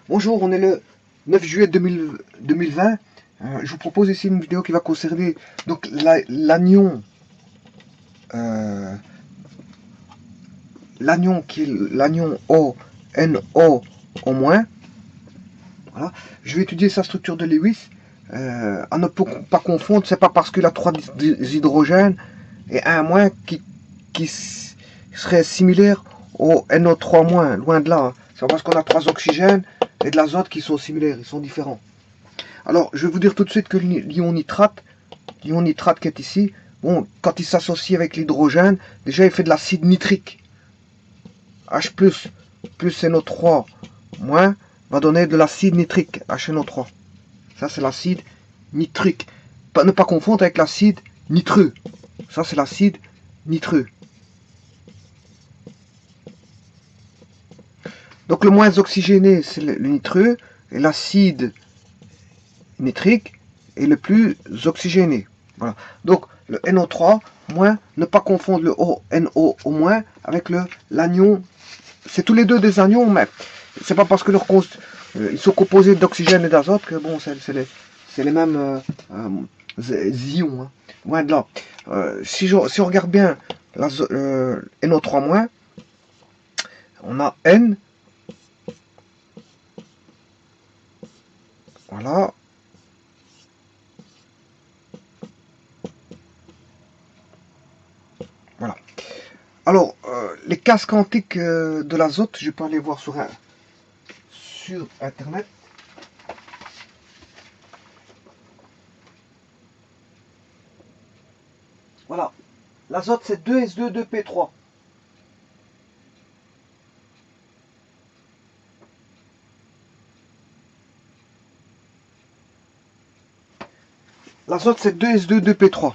Bonjour, on est le 9 juillet 2020. Je vous propose ici une vidéo qui va concerner donc l'anion qui est l'anion O, NO au moins. Voilà. Je vais étudier sa structure de Lewis. À ne pas confondre, c'est pas parce qu'il a 3 hydrogènes et un moins qui serait similaire au NO3-, loin de là. C'est parce qu'on a 3 oxygènes et de l'azote qui sont similaires, ils sont différents. Alors, je vais vous dire tout de suite que l'ion nitrate qui est ici, bon, quand il s'associe avec l'hydrogène, déjà il fait de l'acide nitrique. H+, plus NO3 moins, va donner de l'acide nitrique, HNO3. Ça, c'est l'acide nitrique. Ne pas confondre avec l'acide nitreux. Ça, c'est l'acide nitreux. Donc, le moins oxygéné, c'est le nitreux, et l'acide nitrique est le plus oxygéné. Voilà. Donc, le NO3 moins, ne pas confondre le NO au moins avec l'anion. C'est tous les deux des anions, mais c'est pas parce que ils sont composés d'oxygène et d'azote que bon, c'est les mêmes ions. Hein. Loin de là. Si on regarde bien NO3-, on a N. Voilà. Voilà. Alors, les cases quantiques de l'azote, je peux aller voir sur Internet. Voilà. L'azote, c'est 2s2, 2p3. L'azote, c'est 2s2, 2p3.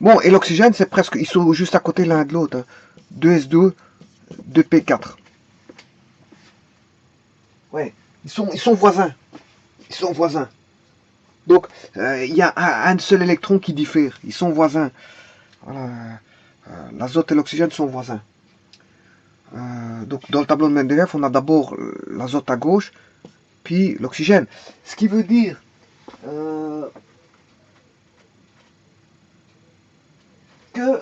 Bon, et l'oxygène, c'est presque... Ils sont juste à côté l'un de l'autre. Hein. 2s2, 2p4. Ouais, ils sont voisins. Ils sont voisins. Donc, il y a un seul électron qui diffère. Ils sont voisins. Voilà. L'azote et l'oxygène sont voisins. Donc, dans le tableau de Mendeleev, on a d'abord l'azote à gauche, puis l'oxygène. Ce qui veut dire que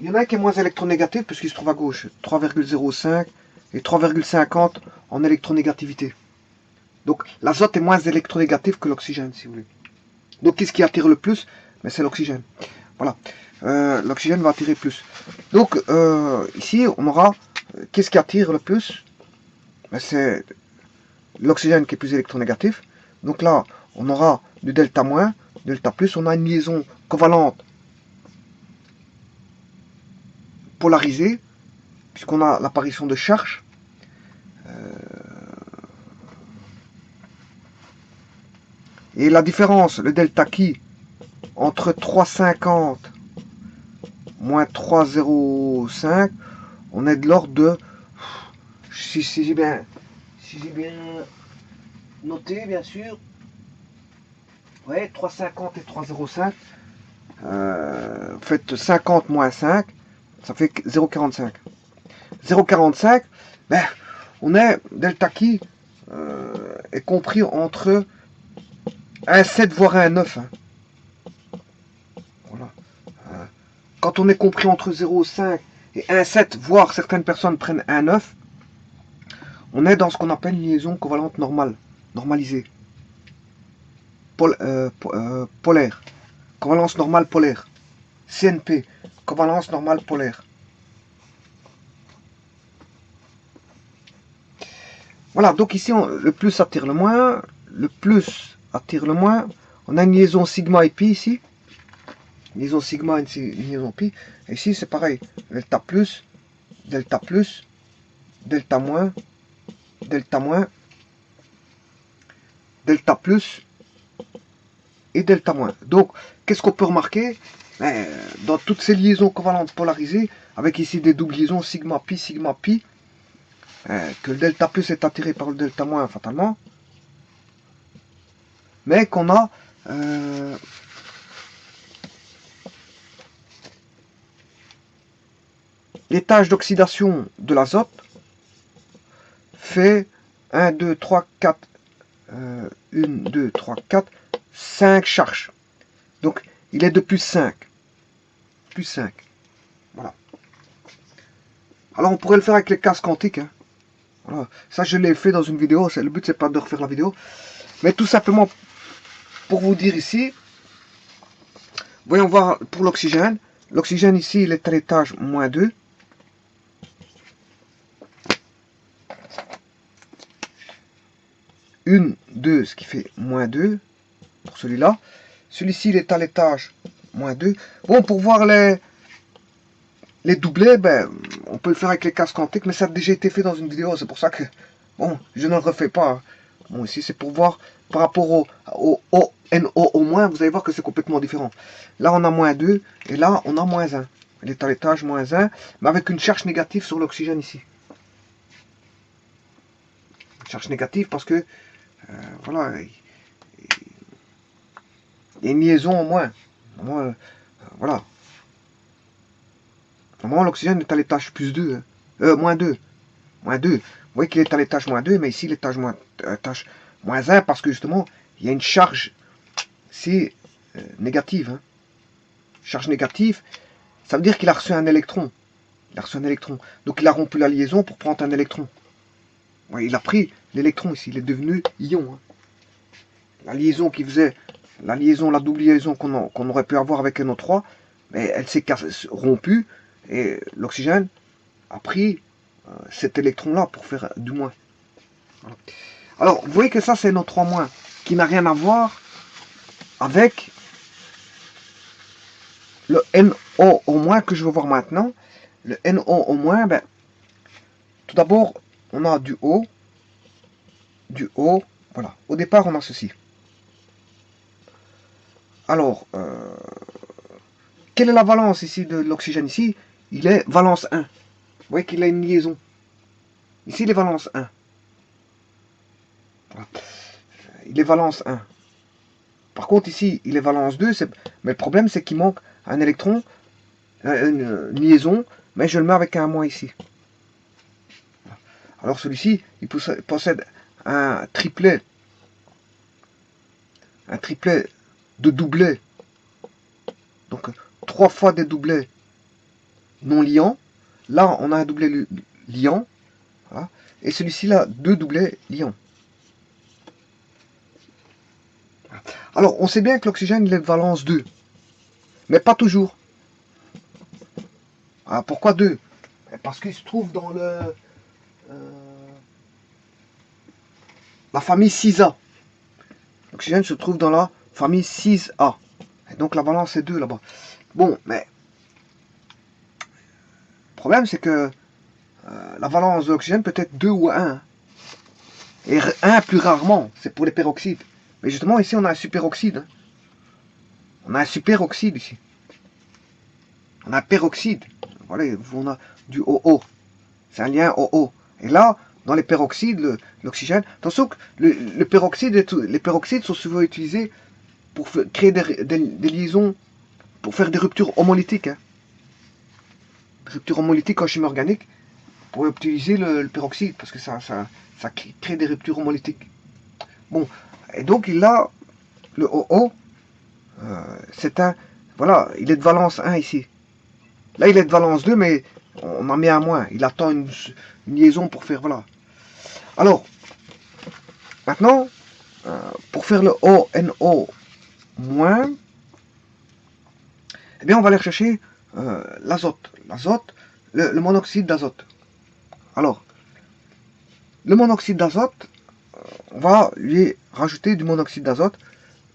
il y en a un qui est moins électronégatif puisqu'il se trouve à gauche, 3,05 et 3,50 en électronégativité. Donc l'azote est moins électronégatif que l'oxygène, si vous voulez. Donc qu'est-ce qui attire le plus? Mais c'est l'oxygène. Voilà. L'oxygène va attirer plus. Donc ici, on aura qu'est-ce qui attire le plus? C'est l'oxygène qui est plus électronégatif. Donc là, on aura du delta moins, delta plus. On a une liaison covalente polarisée, puisqu'on a l'apparition de charges. Et la différence, le delta qui, entre 3,50 moins 3,05, on est de l'ordre de, si j'ai bien noté, bien sûr, ouais, 3,50 et 3,05, faites 50 moins 5, ça fait 0,45. 0,45, ben, on est, delta qui est compris entre 1,7 voire 1,9. Hein. Voilà. Quand on est compris entre 0,5 et 1,7, voire certaines personnes prennent 1,9, on est dans ce qu'on appelle une liaison covalente normale, normalisée, polaire, covalence normale polaire, CNP, covalence normale polaire. Voilà, donc ici, le plus attire le moins, on a une liaison sigma et pi ici, liaison sigma et une liaison pi, et ici c'est pareil, delta plus, delta plus, delta moins, delta moins, delta plus et delta moins. Donc, qu'est-ce qu'on peut remarquer? Dans toutes ces liaisons covalentes polarisées, avec ici des doubles liaisons sigma pi, que le delta plus est attiré par le delta moins fatalement, mais qu'on a les tâches d'oxydation de l'azote fait 1, 2, 3, 4, 1, 2, 3, 4, 5 charges. Donc, il est de plus 5. Plus 5. Voilà. Alors, on pourrait le faire avec les cases quantiques. Hein. Voilà. Ça, je l'ai fait dans une vidéo. Le but, c'est pas de refaire la vidéo. Mais tout simplement, pour vous dire ici, voyons voir pour l'oxygène. L'oxygène ici, il est à l'étage moins 2. Une, 2, ce qui fait moins 2 pour celui-là. Celui-ci, il est à l'étage moins 2. Bon, pour voir les doublés, ben, on peut le faire avec les cases quantiques, mais ça a déjà été fait dans une vidéo. C'est pour ça que, bon, je ne le refais pas. Bon, ici, c'est pour voir par rapport au NO au moins, vous allez voir que c'est complètement différent. Là, on a moins 2, et là, on a moins 1. Il est à l'étage moins 1, mais avec une charge négative sur l'oxygène ici. Une charge négative parce que, voilà, il y a une liaison en moins. Voilà. Normalement, l'oxygène est à l'étage plus 2. Moins 2. Moins 2. Vous voyez qu'il est à l'étage moins 2, mais ici, l'étage moins 1, parce que justement, il y a une charge, c'est négative. Hein. Charge négative, ça veut dire qu'il a reçu un électron. Il a reçu un électron. Donc, il a rompu la liaison pour prendre un électron. Ouais, il a pris l'électron ici. Il est devenu ion. Hein. La liaison qui faisait, la double liaison qu'on aurait pu avoir avec NO3, mais elle s'est rompue et l'oxygène a pris cet électron-là pour faire du moins. Voilà. Alors, vous voyez que ça, c'est NO3-, qui n'a rien à voir avec le NO- que je vais voir maintenant. Le NO-, ben, tout d'abord, on a du O, voilà. Au départ, on a ceci. Alors, quelle est la valence ici de l'oxygène ici? Il est valence 1. Vous voyez qu'il a une liaison. Ici, il est valence 1. Voilà. Il est valence 1. Par contre, ici, il est valence 2. Mais le problème, c'est qu'il manque un électron, une liaison, mais je le mets avec un moins ici. Alors, celui-ci, il possède un triplet de doublets. Donc, 3 fois des doublets non liants. Là, on a un doublet liant. Voilà. Et celui-ci, là, 2 doublets liants. Alors, on sait bien que l'oxygène, il est de valence 2. Mais pas toujours. Ah, pourquoi 2? Parce qu'il se trouve dans la famille 6A. L'oxygène se trouve dans la famille 6A. Et donc, la valence est 2 là-bas. Bon, mais le problème, c'est que la valence de l'oxygène peut être 2 ou 1. Et 1 plus rarement, c'est pour les peroxydes. Mais justement, ici, on a un superoxyde. Hein. On a un superoxyde ici. On a un peroxyde. Voilà, on a du OO. C'est un lien OO. Et là, dans les peroxydes, l'oxygène... Attention que les peroxydes sont souvent utilisés pour créer des liaisons, pour faire des ruptures homolytiques. Hein. Ruptures homolytiques en chimie organique, pour utiliser le peroxyde, parce que ça crée des ruptures homolytiques. Bon, et donc il a le OO, c'est un... Voilà, il est de valence 1 ici. Là, il est de valence 2, mais on en met un moins. Il attend une liaison pour faire... Voilà. Alors, maintenant, pour faire le ONO-, eh bien, on va aller chercher l'azote. L'azote, le monoxyde d'azote. Alors, le monoxyde d'azote, on va lui rajouter du monoxyde d'azote.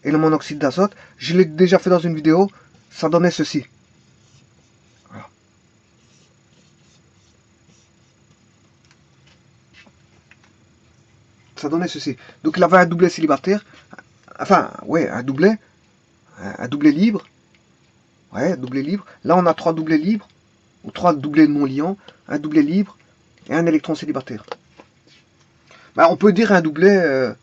Et le monoxyde d'azote, je l'ai déjà fait dans une vidéo, ça donnait ceci. Voilà. Ça donnait ceci. Donc il avait un doublet célibataire, enfin, ouais, un doublet libre. Ouais, doublet libre. Là, on a 3 doublets libres, ou 3 doublets non liants, un doublet libre et un électron célibataire. Ben, on peut dire un doublet,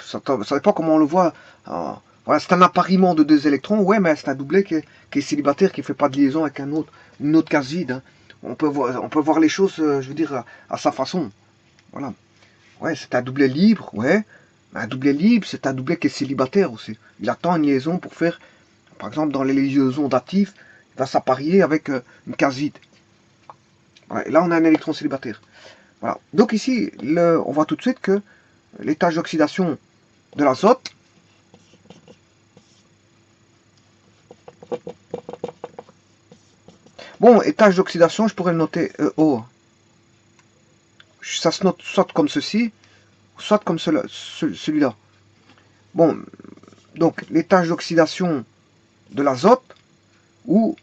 ça dépend comment on le voit. Voilà, c'est un appariement de 2 électrons, ouais, mais c'est un doublet qui est célibataire, qui ne fait pas de liaison avec une autre case vide. Hein. on peut voir les choses, je veux dire, à sa façon. Voilà. Ouais, c'est un doublet libre, ouais. Mais un doublet libre, c'est un doublet qui est célibataire aussi. Il attend une liaison pour faire, par exemple, dans les liaisons datifs, il va s'apparier avec une case vide. Voilà. Et là, on a un électron célibataire. Voilà. Donc ici, on voit tout de suite que les tâches d'oxydation de l'azote, bon, et tâches d'oxydation, je pourrais le noter O. Ça se note soit comme ceci, soit comme celui-là. Bon, donc les tâches d'oxydation de l'azote, ou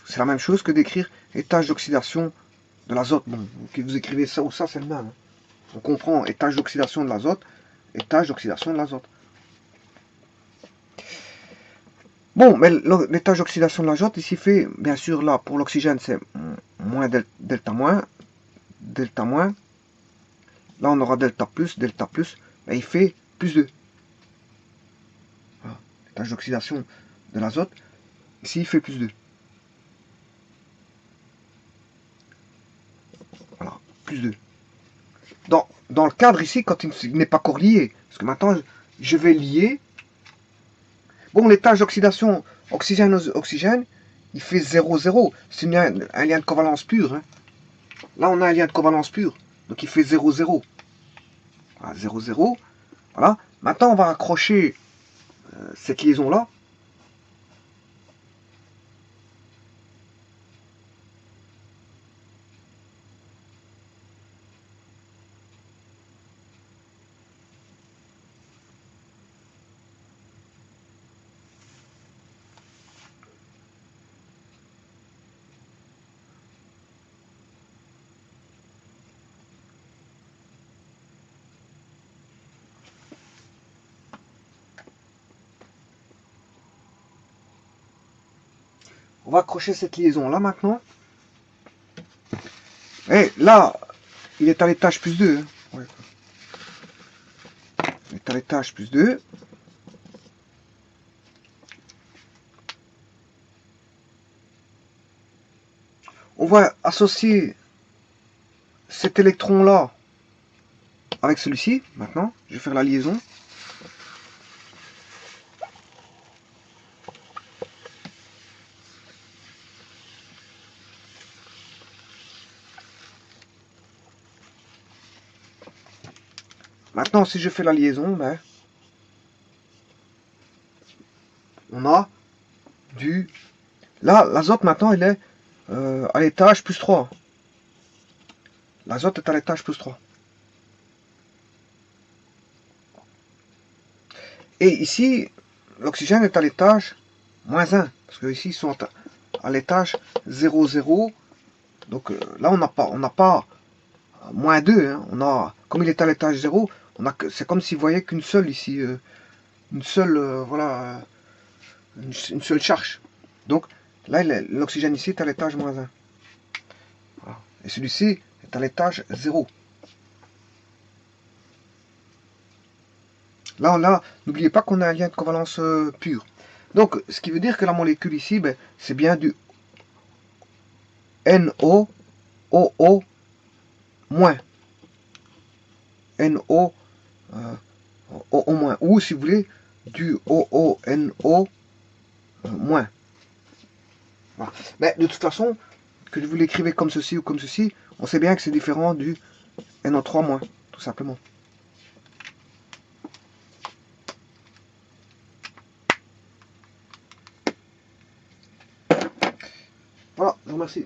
c'est la même chose que d'écrire les tâches d'oxydation de l'azote. Bon, que vous écrivez ça ou ça, c'est le même. On comprend étage d'oxydation de l'azote, étage d'oxydation de l'azote. Bon, mais l'étage d'oxydation de l'azote, ici fait, bien sûr, là, pour l'oxygène, c'est moins delta moins, delta moins. Là, on aura delta plus, mais il fait plus 2. Voilà. L'étage d'oxydation de l'azote, ici, il fait plus 2. Voilà, plus 2. Dans le cadre ici, quand il n'est pas encore lié, parce que maintenant, je vais lier. Bon, l'étage d'oxydation oxygène-oxygène, il fait 0, 0. C'est un lien de covalence pur. Hein. Là, on a un lien de covalence pur. Donc, il fait 0, 0. Voilà, 0, 0. Voilà. Maintenant, on va accrocher cette liaison-là. On va accrocher cette liaison-là maintenant. Et là, il est à l'étage plus 2. Hein. Ouais. Il est à l'étage plus 2. On va associer cet électron-là avec celui-ci. Maintenant, je vais faire la liaison. Maintenant, si je fais la liaison, ben, on a du... Là, l'azote, maintenant, il est à l'étage plus 3. L'azote est à l'étage plus 3. Et ici, l'oxygène est à l'étage moins 1. Parce que ici, ils sont à l'étage 0, 0. Donc là, on n'a pas moins 2. Hein. On a, comme il est à l'étage 0, c'est comme si vous voyez qu'une seule ici. Une seule, voilà, une seule charge. Donc là, l'oxygène ici est à l'étage moins 1. Voilà. Et celui-ci est à l'étage 0. Là, n'oubliez pas qu'on a un lien de covalence pur. Donc, ce qui veut dire que la molécule ici, ben, c'est bien du NO, OO, moins. NO, OO moins. Ou, si vous voulez, du OONO moins. Voilà. Mais de toute façon, que vous l'écrivez comme ceci ou comme ceci, on sait bien que c'est différent du NO3 moins, tout simplement. Voilà, je vous remercie.